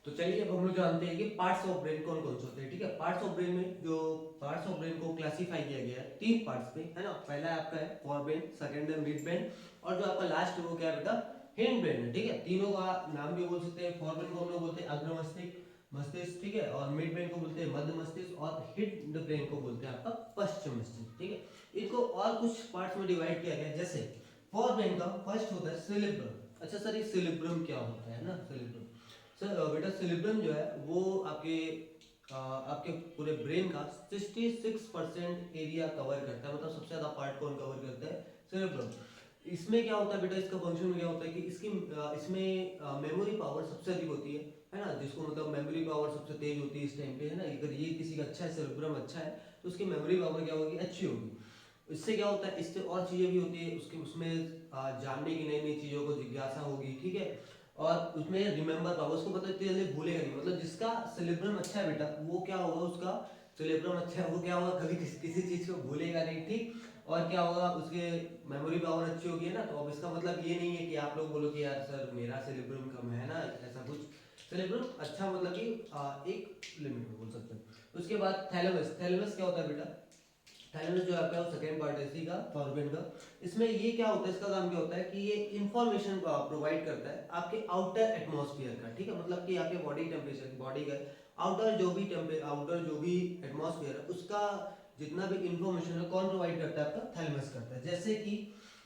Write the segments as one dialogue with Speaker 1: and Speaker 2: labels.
Speaker 1: तो चलिए अब हम लोग जानते हैं कि पार्ट्स ऑफ ब्रेन कौन कौन से होते हैं। ठीक है, पार्ट्स ऑफ ब्रेन में जो पार्ट्स ऑफ ब्रेन को क्लासिफाई किया गया है तीन पार्ट्स में, है ना। पहला है आपका है फोर ब्रेन, सेकंड है मिड ब्रेन, और जो आपका लास्ट है वो क्या है बेटा, हिंड ब्रेन है। ठीक है, तीनों का नाम भी बोल सकते हैं। फोर ब्रेन को हम लोग बोलते हैं अग्र मस्तिष्क मस्तिष्क, ठीक है, और मिड ब्रेन को बोलते हैं मध्य मस्तिष्क, और हिंड ब्रेन को बोलते हैं आपका पश्चिम मस्तिष्क। ठीक है, इनको और कुछ पार्ट्स में डिवाइड किया गया है। जैसे फोर ब्रेन का फर्स्ट होता है सेरिब्रम। अच्छा सर, ये सेरिब्रम क्या होता है ना, सेरिब्रम सर बेटा, सेरिब्रम जो है वो आपके पूरे ब्रेन का 66% एरिया कवर करता है। मतलब सबसे ज्यादा पार्ट कौन कवर करता है, सेरिब्रम। इसमें क्या होता है बेटा, इसका फंक्शन में क्या होता है कि इसमें मेमोरी पावर सबसे अधिक होती है ना। जिसको मतलब मेमोरी पावर सबसे तेज होती है इस टाइम पे, है ना। अगर ये किसी का अच्छा है, सेरिब्रम अच्छा है, तो उसकी मेमोरी पावर क्या होगी, अच्छी होगी। इससे क्या होता है, इससे और चीजें भी होती है उसके, उसमें जानने की नई नई चीजों को जिज्ञासा होगी। ठीक है, और उसमें रिमेंबर पावर, उसको मतलब इतनी जल्दी भूलेगा नहीं। मतलब जिसका सेलिब्रम अच्छा है बेटा, वो क्या होगा, उसका सेलिब्रम अच्छा है वो क्या होगा, कभी किसी चीज को भूलेगा नहीं। ठीक, और क्या होगा, उसके मेमोरी पावर अच्छी होगी, है ना। तो अब इसका मतलब ये नहीं है कि आप लोग बोलो कि यार सर मेरा सेलिब्रम कम है ना, ऐसा कुछ। सेलिब्रम अच्छा मतलब कि एक लिमिट में बोल सकते हैं। उसके बाद थैलेमस, थैलेमस क्या होता है बेटा, थैलेमस जो आपका सेकंड पार्ट है इसी का, फॉरब्रेन का। इसमें ये क्या होता है, इसका काम क्या होता है कि ये इंफॉर्मेशन को प्रोवाइड करता है आपके आउटर एटमॉस्फेयर का। ठीक है, मतलब कि आपके बॉडी टेम्परेचर, बॉडी का आउटर जो भी एटमॉस्फेयर है उसका जितना भी इंफॉर्मेशन है कौन प्रोवाइड करता है, आपका थैलेमस करता है। जैसे कि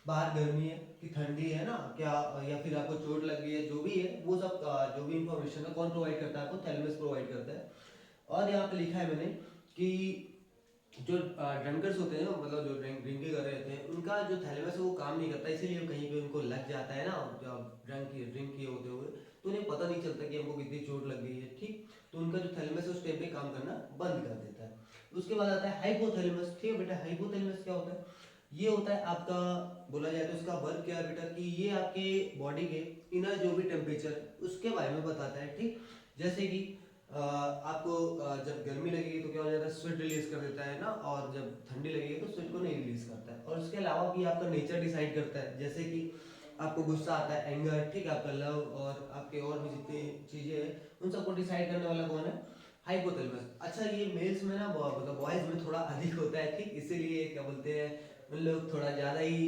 Speaker 1: बाहर गर्मी है कि ठंडी है ना क्या, या फिर आपको चोट लग गई है, जो भी है वो सब जो भी इंफॉर्मेशन है कौन प्रोवाइड करता है, आपको थैलेमस प्रोवाइड करता है। और यहाँ पे लिखा है मैंने कि जो ड्रंकर्स होते हैं ना, मतलब जो ड्रिंकिंग कर रहे होते हैं, उनका जो थैलेमस है वो काम नहीं करता, इसीलिए कहीं पे उनको लग जाता है ना, जब ड्रिंक किए होते हुए, तो उन्हें पता नहीं चलता कि हमको कितनी चोट लग गई है। ठीक, तो उनका जो थैलेमस है उस टाइम पे काम करना बंद कर देता है। उसके बाद आता है हाइपोथैलेमस। ठीक है बेटा, हाइपोथैलेमस क्या होता है, ये होता है आपका, बोला जाए तो इसका वर्क क्या है बेटा, कि ये आपके बॉडी के इनर जो भी टेम्परेचर है उसके बारे में बताता है। ठीक, जैसे कि आपको जब गर्मी लगेगी तो क्या हो जाता है, स्वेट रिलीज कर देता है ना, और जब ठंडी लगेगी तो स्वेट को नहीं रिलीज करता है। और उसके अलावा भी आपका नेचर डिसाइड करता है। जैसे कि आपको गुस्सा आता है, एंगर, ठीक है, आपका लव, और आपके और भी जितनी चीजें हैं उन सबको डिसाइड करने वाला कौन है, हाइपोथैलेमस। अच्छा, ये मेल्स में ना मतलब बॉयज में थोड़ा अधिक होता है। ठीक, इसीलिए क्या बोलते हैं, उन लोग थोड़ा ज्यादा ही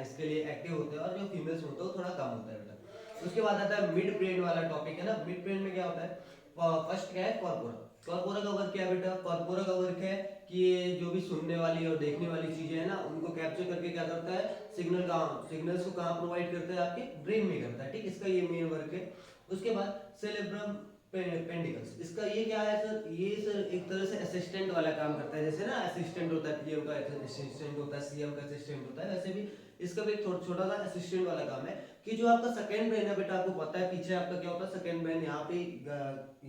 Speaker 1: इसके लिए एक्टिव होते हैं, और जो फीमेल्स में होता है वो थोड़ा कम होता है बेटा। उसके बाद आता है मिड ब्रेन वाला टॉपिक, है ना। मिड ब्रेन में क्या होता है, फर्स्ट क्या है, कॉर्पोरा। कॉर्पोरा का वर्क क्या है बेटा, कॉर्पोरा का वर्क है कि ये जो भी सुनने वाली और देखने वाली चीजें हैं ना उनको कैप्चर करके क्या करता है, सिग्नल्स को कहाँ प्रोवाइड करता है, आपके ब्रेन में करता है। ठीक, इसका ये मेन वर्क है। उसके बाद सेलेब्रम पेंडिकल्स, इसका ये क्या है सर, ये सर एक तरह से असिस्टेंट वाला काम करता है। जैसे ना असिस्टेंट होता है, पीएम का असिस्टेंट होता है, सीएम का असिस्टेंट होता है, वैसे भी इसका भी एक छोटा सा असिस्टेंट वाला काम है। कि जो आपका सेकंड ब्रेन है बेटा, आपको पता है पीछे आपका क्या होता है, सेकंड ब्रेन यहाँ पे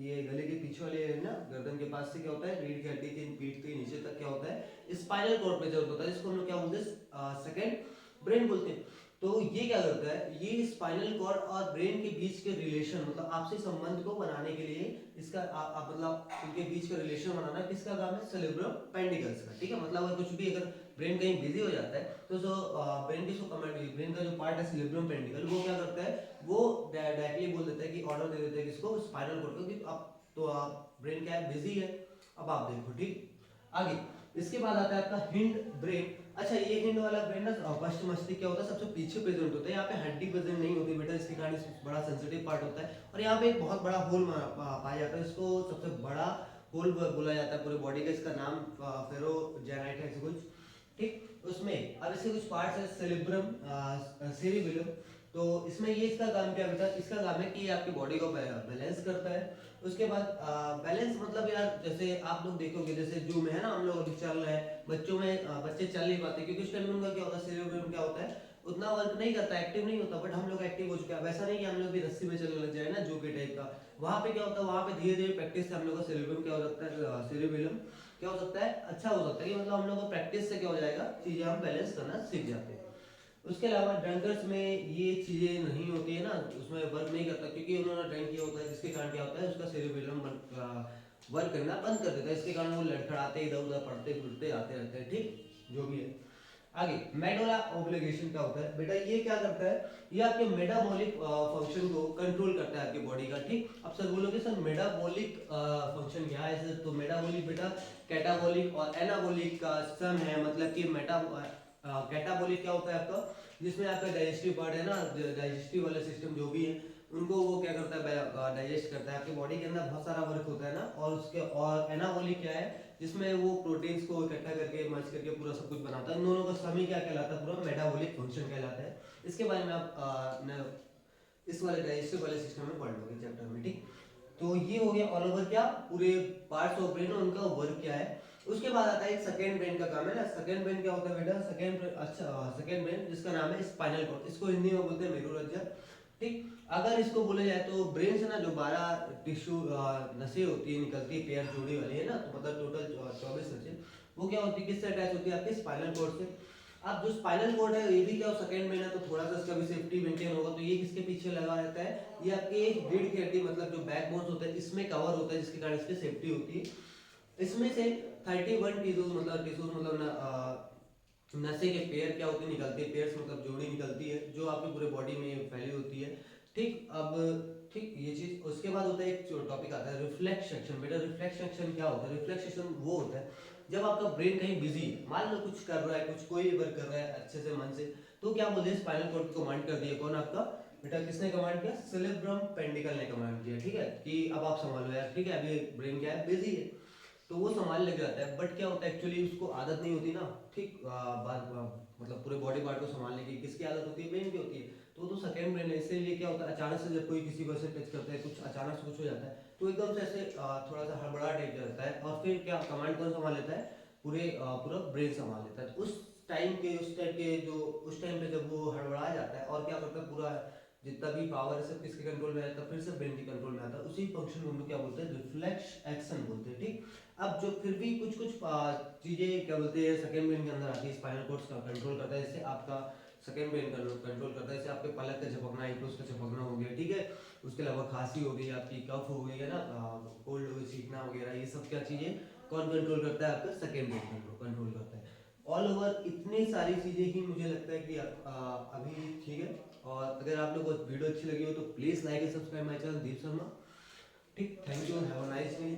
Speaker 1: ये गले के पीछे वाले है ना, गर्दन के पास से क्या होता है, रीढ़ की हड्डी के पीठ के नीचे तक क्या होता है, स्पाइनल कॉर्ड पे जरूरत होता है, जिसको हम लोग क्या बोलते हैं, सेकंड ब्रेन बोलते हैं। तो ये क्या करता है, ये स्पाइनल कॉर्ड और ब्रेन के बीच के रिलेशन, मतलब आपसी संबंध को बनाने के लिए इसका मतलब इनके बीच का रिलेशन बनाना किसका काम है, सेरेब्रम पेंडिकल्स का। ठीक है, मतलब अगर कुछ भी अगर ब्रेन कहीं बिजी हो जाता है तो जो ब्रेन की कमांड, ब्रेन का जो पार्ट है सेरेब्रम पेंडिकल, वो क्या करता है, वो डायरेक्टली बोल देता है कि ऑर्डर दे देता है किसको, स्पाइनल कॉर्ड को, कि अब तो आप ब्रेन क्या है, बिजी है, अब आप देखो। ठीक, आगे इसके बाद आता है आपका हिंड ब्रेन। अच्छा, ये हिंड वाला ब्रेन ना पश्चिम मस्तिष्क क्या होता है, सबसे पीछे प्रेजेंट होता है। यहाँ पे हड्डी प्रेजेंट नहीं होती बेटा, इसके कारण बड़ा सेंसिटिव पार्ट होता है। और यहाँ पे एक बहुत बड़ा होल पाया जाता है, इसको सबसे बड़ा होल बोला जाता है पूरे बॉडी का। इसका नाम फेरोजेनाइट है, ऐसे कुछ। ठीक, उसमें अब इसके कुछ पार्ट्स है, सेरिब्रम, सेरिबेलम। तो इसमें ये इसका काम क्या बेटा, इसका काम है कि ये आपकी बॉडी को बैलेंस करता है। उसके बाद बैलेंस मतलब यार, जैसे आप लोग देखोगे, जैसे जू में है ना, हम लोग अभी चल रहे हैं, बच्चों में बच्चे चल नहीं पाते क्योंकि उस टाइम में उनका क्या होता है, सेरिब्रम क्या होता है, उतना वर्क नहीं करता, एक्टिव नहीं होता। बट हम लोग एक्टिव हो चुके हैं, वैसा नहीं कि हम लोग भी रस्सी में चलने लग जाए ना, जू के टाइप का। वहां पे क्या होता है, वहां पे धीरे धीरे प्रैक्टिस से हम लोग का सेरिब्रम क्या हो सकता है, सेरिबेलम क्या हो सकता है, अच्छा हो सकता है, कि मतलब हम लोग को प्रैक्टिस से क्या हो जाएगा, चीजें हम बैलेंस करना सीख जाते हैं। उसके अलावा ड्रंकर्स में ये चीजें नहीं होती है ना, उसमें वर्क नहीं करता क्योंकि उन्होंने ड्रिंक किया होता है, जिसके कारण क्या होता है, उसका सेरिबेलम वर्क करना बंद कर देता है। इसके कारण वो लड़खड़ाते, इधर उधर पड़ते फिरते आते रहते हैं। ठीक, जो भी है। आगे मेडुला ऑब्लिगेशन क्या होता है बेटा, ये क्या करता है, ये आपके मेटाबॉलिक फंक्शन को कंट्रोल करता है आपके बॉडी का। ठीक, अब सर बोलोगे सर मेटाबॉलिक फंक्शन क्या है सर, तो मेटाबॉलिक बेटा कैटाबॉलिक और एनाबॉलिक का सम है, मतलब कि कैटाबॉलिक क्या होता है आपका, जिसमें आपका डाइजेस्टिव पार्ट है ना, डाइजेस्टिव वाला सिस्टम जो भी है उनको वो क्या करता है, डाइजेस्ट करता है, आपके बॉडी के अंदर बहुत सारा वर्क होता है ना। और उसके और एनाबॉलिक क्या है, जिसमें वो प्रोटीन्स को इकट्ठा करके मर्ज करके पूरा सब कुछ बनाता है। इन दोनों का सम ही क्या कहलाता है, पूरा मेटाबॉलिक फंक्शन कहलाता है। इसके बारे में आप इस वाले डाइजेस्टिव वाले सिस्टम में पढ़ लोगे चैप्टर में। ठीक, तो ये हो गया ऑल ओवर क्या पूरे पार्ट्स ऑफ ब्रेन और उनका वर्क क्या है। उसके बाद आता है एक सेकेंड ब्रेन का काम है ना। सेकेंड ब्रेन क्या होता है बेटा, सेकेंड ब्रेन जिसका नाम है स्पाइनल कॉर्ड, इसको हिंदी में बोलते हैं मेरुरज्जर। ठीक, अगर इसको बोला जाए तो ब्रेन से ना जो 12 टिश्यू नसें होती है निकलती है, पेयर जोड़ी वाली है ना, तो मतलब टोटल 24 नसें, वो क्या होती है, किससे अटैच होती है, आपके स्पाइनल कॉर्ड से। अब जो स्पाइनल कॉर्ड है ये भी क्या सेकंड में ना, तो थोड़ा सा इसका भी सेफ्टी मेंटेन होगा, तो ये किसके पीछे लगा रहता है, ये आपके रीढ़ की हड्डी मतलब जो बैकबोन्स होता है इसमें कवर होता है, जिसके कारण इसकी सेफ्टी होती है। इसमें से 31 टिश्यूज मतलब ना नसें के पेयर क्या होते हैं, निकलते हैं, पेयर्स मतलब जोड़ी निकलती है जो आपकी पूरे बॉडी में फैली होती है। ठीक, अब ठीक ये चीज, उसके बाद होता है एक टॉपिक आता है रिफ्लेक्स सेक्शन। बेटा रिफ्लेक्स सेक्शन क्या होता है, रिफ्लेक्स सेक्शन वो होता है जब आपका ब्रेन कहीं बिजी है, मान लो कुछ कर रहा है, कुछ कोई वर्क कर रहा है अच्छे से मन से, तो क्या बोलते हैं, स्पाइनल कॉर्ड को कमांड कर दिया, कौन आपका बेटा, किसने कमांड किया, सेरेब्रम पेंडिकल ने कमांड किया। ठीक है, कि अब आप संभालो यार, ठीक है अभी ब्रेन क्या है, बिजी है, तो वो संभालने लग जाता है। बट क्या होता है एक्चुअली उसको आदत नहीं होती ना। ठीक, मतलब पूरे बॉडी पार्ट को संभालने की किसकी आदत होती है, ब्रेन की होती है। तो सेकंड ब्रेन है, इसीलिए क्या होता है अचानक से जब कोई किसी को ऐसे टच करता है, कुछ अचानक से कुछ हो जाता है, तो एकदम से ऐसे थोड़ा सा हड़बड़ा टाइप रहता है, और फिर क्या कमांड कौन संभाल लेता है, पूरा ब्रेन संभाल लेता है। तो उस टाइम पे जब वो हड़बड़ा जाता है और क्या करता है, पूरा जितना भी पावर है सब किसके कंट्रोल में आता है, फिर से ब्रेन के कंट्रोल में आता है। उसी फंक्शन को हम लोग क्या बोलते हैं, रिफ्लेक्स एक्शन बोलते हैं। ठीक, अब जो फिर भी कुछ कुछ चीजें क्या बोलते हैं सेकंड ब्रेन के अंदर आती है, स्पाइनल कॉर्ड का कंट्रोल करता है, जैसे आपका सेकंड ब्रेन कंट्रोल करता है, जैसे आपके पलक का झपकना, आईब्रोज का झपकना हो गया। ठीक है, उसके अलावा खांसी हो गई, आपकी कफ हो गई है ना, कोल्ड हो गई, सीखना वगैरह, ये सब क्या चीजें कौन कंट्रोल करता है, आपका सेकंड ब्रेन कंट्रोल करता है। ऑल ओवर इतनी सारी चीजें ही मुझे लगता है कि अभी ठीक है। और अगर आप लोगों को वीडियो अच्छी लगी हो तो please like and subscribe my channel Deep Sharma. ठीक, thank you, have a nice day.